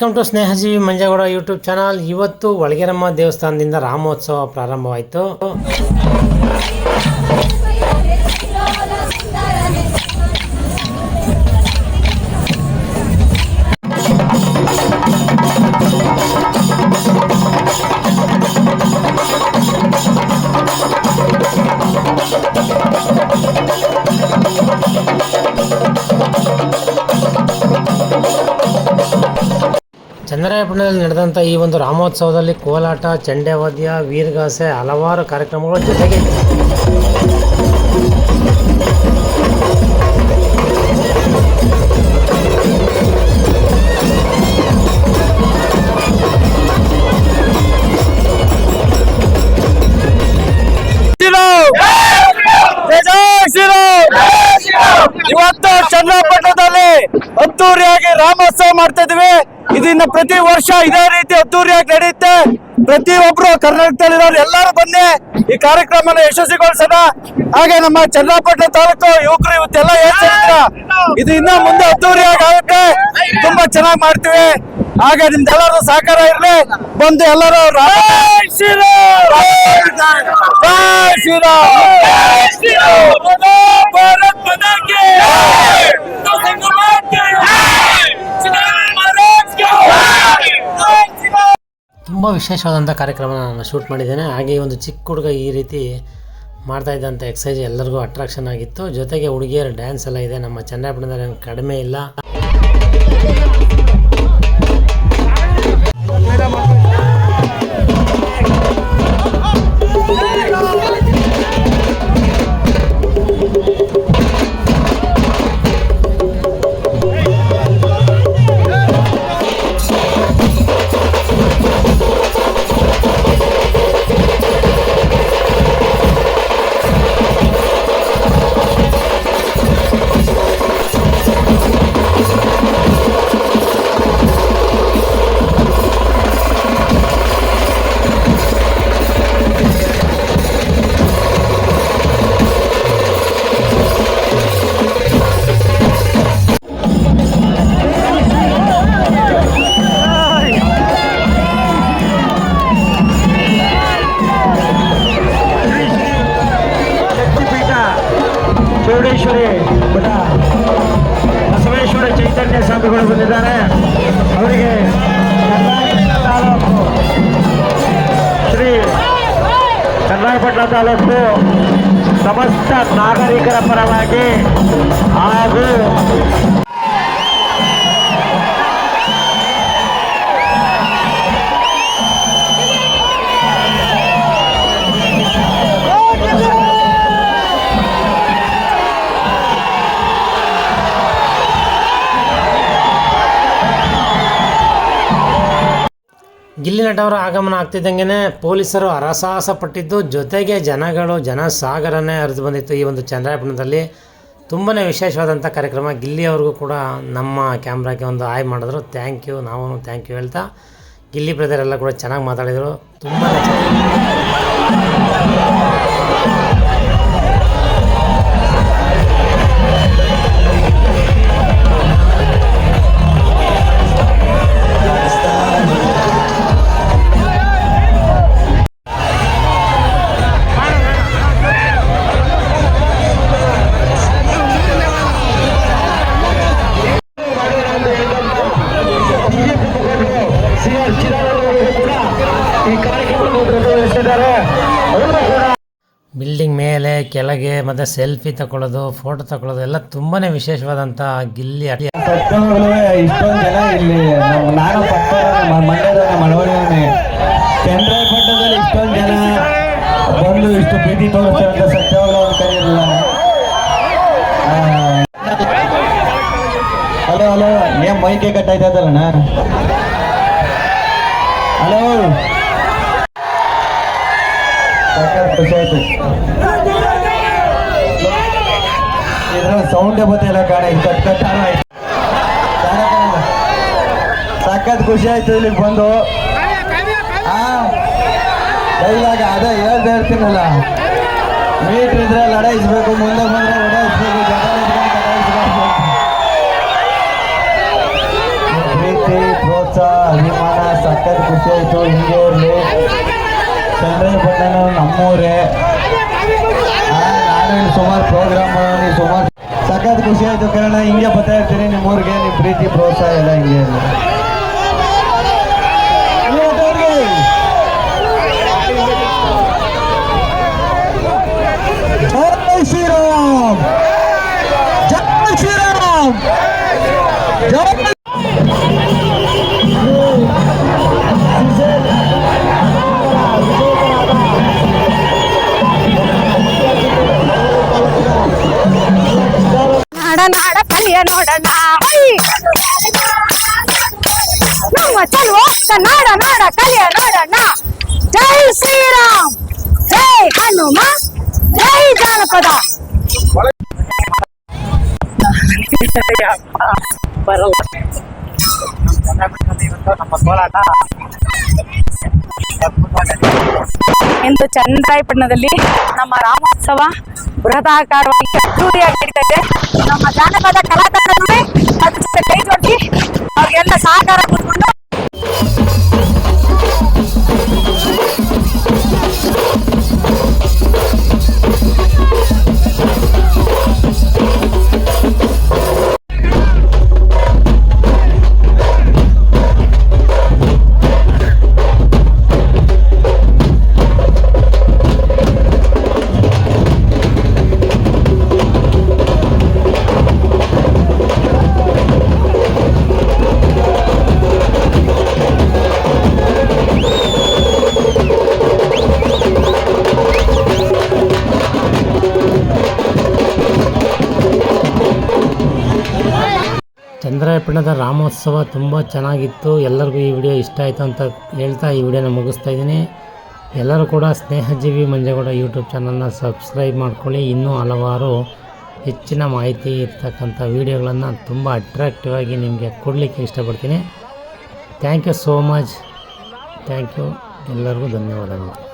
Welcome to Snehajeevi Manjegowda YouTube channel. ಇವತ್ತು ಒಳಗೆರಮ್ಮ ದೇವಸ್ಥಾನದಿಂದ ರಾಮೋತ್ಸವ ಪ್ರಾರಂಭವಾಯಿತು. ಚನ್ನರಾಯಪಟ್ಟಣದಲ್ಲಿ ನಡೆದಂಥ ಈ ಒಂದು ರಾಮೋತ್ಸವದಲ್ಲಿ ಕೋಲಾಟ, ಚಂಡೆವಾದ್ಯ, ವೀರಗಾಸೆ, ಹಲವಾರು ಕಾರ್ಯಕ್ರಮಗಳ ಜೊತೆಗೆ ಇವತ್ತು ಚನ್ನಪಟ್ಟಣದಲ್ಲಿ ಅದ್ದೂರಿಯಾಗಿ ರಾಮೋತ್ಸವ ಮಾಡ್ತಾ ಇದ್ವಿ. ಇದನ್ನ ಪ್ರತಿ ವರ್ಷ ಇದೇ ರೀತಿ ಅದ್ದೂರಿಯಾಗಿ ನಡೆಯುತ್ತೆ. ಪ್ರತಿಯೊಬ್ರು ಕರ್ನಾಟಕದಲ್ಲಿರೋರು ಎಲ್ಲರೂ ಬನ್ನಿ ಈ ಕಾರ್ಯಕ್ರಮನ ಯಶಸ್ವಿಗೊಳಿಸೋಣ. ಹಾಗೆ ನಮ್ಮ ಚನ್ನಪಟ್ಟಣ ತಾಲೂಕು ಯುವಕರು ಇವತ್ತೆಲ್ಲ ಹೇಳ್ತಿದ್ರ ಇದು ಇನ್ನ ಮುಂದೆ ಅದ್ದೂರಿಯಾಗಿ ಆಗುತ್ತೆ. ತುಂಬಾ ಚೆನ್ನಾಗಿ ಮಾಡ್ತೀವಿ. ಹಾಗೆ ನಿಮ್ದೆಲ್ಲರೂ ಸಹಕಾರ ಇರ್ಲಿ. ಬಂದು ಎಲ್ಲರೂ ತುಂಬ ವಿಶೇಷವಾದಂಥ ಕಾರ್ಯಕ್ರಮ ನಾನು ಶೂಟ್ ಮಾಡಿದ್ದೇನೆ. ಹಾಗೆ ಈ ಒಂದು ಚಿಕ್ಕ ಹುಡುಗ ಈ ರೀತಿ ಮಾಡ್ತಾ ಇದ್ದಂಥ ಎಕ್ಸಸೈಸ್ ಎಲ್ಲರಿಗೂ ಅಟ್ರಾಕ್ಷನ್ ಆಗಿತ್ತು. ಜೊತೆಗೆ ಹುಡುಗಿಯರ ಡ್ಯಾನ್ಸ್ ಎಲ್ಲ ಇದೆ. ನಮ್ಮ ಚನ್ನಪಟ್ಟಣದಲ್ಲಿ ಕಡಿಮೆ ಇಲ್ಲ. ಚೌಡೇಶ್ವರಿ ಮಠ ಬಸವೇಶ್ವರ ಚೈತನ್ಯ ಸ್ವಾಮಿಗಳು ಬಂದಿದ್ದಾರೆ. ಅವರಿಗೆ ಶ್ರೀ ಚನ್ನರಾಯಪಟ್ಟಣ ತಾಲೂಕು ಸಮಸ್ತ ನಾಗರಿಕರ ಪರವಾಗಿ ಹಾಗೂ ಗಿಲ್ಲಿ ನಟವರ ಆಗಮನ ಆಗ್ತಿದ್ದಂಗೆ ಪೊಲೀಸರು ಹರಸಾಹಸ ಪಟ್ಟಿದ್ದು, ಜೊತೆಗೆ ಜನಸಾಗರನೇ ಹರಿದು ಬಂದಿತ್ತು. ಈ ಒಂದು ಚನ್ನರಾಯಪಟ್ಟಣದಲ್ಲಿ ತುಂಬಾ ವಿಶೇಷವಾದಂಥ ಕಾರ್ಯಕ್ರಮ. ಗಿಲ್ಲಿಯವ್ರಿಗೂ ಕೂಡ ನಮ್ಮ ಕ್ಯಾಮ್ರಾಗೆ ಒಂದು ಹಾಯ್ ಮಾಡಿದ್ರು. Thank you. ನಾವು ಥ್ಯಾಂಕ್ ಯು ಹೇಳ್ತಾ ಗಿಲ್ಲಿ ಬ್ರದರ್ ಎಲ್ಲ ಕೂಡ ಚೆನ್ನಾಗಿ ಮಾತಾಡಿದರು. ತುಂಬಾ ಬಿಲ್ಡಿಂಗ್ ಮೇಲೆ ಕೆಳಗೆ ಮತ್ತು ಸೆಲ್ಫಿ ತಗೊಳ್ಳೋದು, ಫೋಟೋ ತಗೊಳ್ಳೋದು ಎಲ್ಲ ತುಂಬಾ ವಿಶೇಷವಾದಂಥ ಗಿಲ್ಲಿ ಇಷ್ಟೊಂದು ಜನ ಇಲ್ಲಿ ನಾನು ಮಂಡ್ಯದ ಮಳವಳ್ಳಿ ಚನ್ನರಾಯಪಟ್ಟಣದಲ್ಲಿ ಇಷ್ಟೊಂದು ಜನ ಬಂದು ಇಷ್ಟು ಪ್ರೀತಿ ತೋರಿಸ್ತಾರೆ ಸತ್ಯವಾಗ್ಲೂ ಕರೆಯಲ್ಲ. ಹಲೋ ಹಲೋ, ಏನ್ ಮೈಕೆ ಕಟ್ಟಾಯ್ತದಲ್ಲಣ್ಣ? ಹಲೋ, ಖುಷಿ ಆಯ್ತು. ಇದ್ರ ಸೌಂಡೇ ಗೊತ್ತಿಲ್ಲ ಕಾಣ. ಸಖತ್ ಖುಷಿ ಆಯ್ತು ಇಲ್ಲಿಗೆ ಬಂದು. ಡೈಲಾಗ್ ಅದೇ ಹೇಳ್ತೀನಲ್ಲ, ಮೀಟ್ರ್ ಇದ್ರೆ ಲಡಾಯಿಸ್ಬೇಕು, ಮುಂದೆ ಬಂದ್ರೆ ಓಡಾಯಿಸ್ಬೇಕು, ಪ್ರೀತಿ ಪ್ರೋತ್ಸಾಹ ಖುಷಿ ಆಯಿತು. ಹಿಂಗೆ ಇರಲಿ. ಚಂದ್ರಪಟ್ಟಣ ನಮ್ಮೂರೇ. ನಾನು ಇಲ್ಲಿ ಸುಮಾರು ಪ್ರೋಗ್ರಾಮ್ ಮಾಡೋಣ, ಸುಮಾರು ಸಖತ್ ಖುಷಿ ಆಯಿತು. ಕಾರಣ ಹಿಂಗೆ ಬರ್ತಾ ಇರ್ತೀನಿ ನಿಮ್ಮೂರಿಗೆ. ನಿಮ್ಮ ಪ್ರೀತಿ ಪ್ರೋತ್ಸಾಹ ಎಲ್ಲ ಹಿಂಗೆ ಇರಲಿ. ಜೈ ಶ್ರೀರಾಮ್, ಜೈ ಶ್ರೀರಾಮ್, ಜೈ ನಾಡ ಕಲಿಯ ನೋಡಣ್ಣ ನಮ್ಮ ಚಲುವ ನಾಡ ಕಲಿಯ ನೋಡಣ್ಣ. ಜೈ ಶ್ರೀರಾಮ್, ಜೈ ಹನುಮ, ಜೈ ಜಾನಪದ. ಇಂದು ಚನ್ನರಾಯಪಟ್ಟಣದಲ್ಲಿ ನಮ್ಮ ರಾಮೋತ್ಸವ ಬೃಹದಾಕಾರವಾಗಿ ಅದ್ದೂರಿಯಾಗಿ ನಡೀತಾ ಇದೆ. ನಮ್ಮ ಜಾನಪದ ಕಲಾತಂಡವೇ ಅದ್ರ ಜೊತೆ ಕೈ ಜೋಡಿಸಿ ಅವ್ರಿಗೆಲ್ಲ ಸಹಕಾರ ಕೊಟ್ಕೊಂಡು ಚಂದ್ರಾಯಪಟ್ಟಣದ ರಾಮೋತ್ಸವ ತುಂಬ ಚೆನ್ನಾಗಿತ್ತು. ಎಲ್ಲರಿಗೂ ಈ ವಿಡಿಯೋ ಇಷ್ಟ ಆಯಿತು ಅಂತ ಹೇಳ್ತಾ ಈ ವಿಡಿಯೋನ ಮುಗಿಸ್ತಾ ಇದ್ದೀನಿ. ಎಲ್ಲರೂ ಕೂಡ ಸ್ನೇಹಜೀವಿ ಮಂಜೇಗೌಡ ಯೂಟ್ಯೂಬ್ ಚಾನಲ್ನ ಸಬ್ಸ್ಕ್ರೈಬ್ ಮಾಡ್ಕೊಳ್ಳಿ. ಇನ್ನೂ ಹಲವಾರು ಹೆಚ್ಚಿನ ಮಾಹಿತಿ ಇರ್ತಕ್ಕಂಥ ವೀಡಿಯೋಗಳನ್ನು ತುಂಬ ಅಟ್ರಾಕ್ಟಿವ್ ಆಗಿ ನಿಮಗೆ ಕೊಡಲಿಕ್ಕೆ ಇಷ್ಟಪಡ್ತೀನಿ. Thank you so much. Thank you. ಎಲ್ಲರಿಗೂ ಧನ್ಯವಾದಗಳು.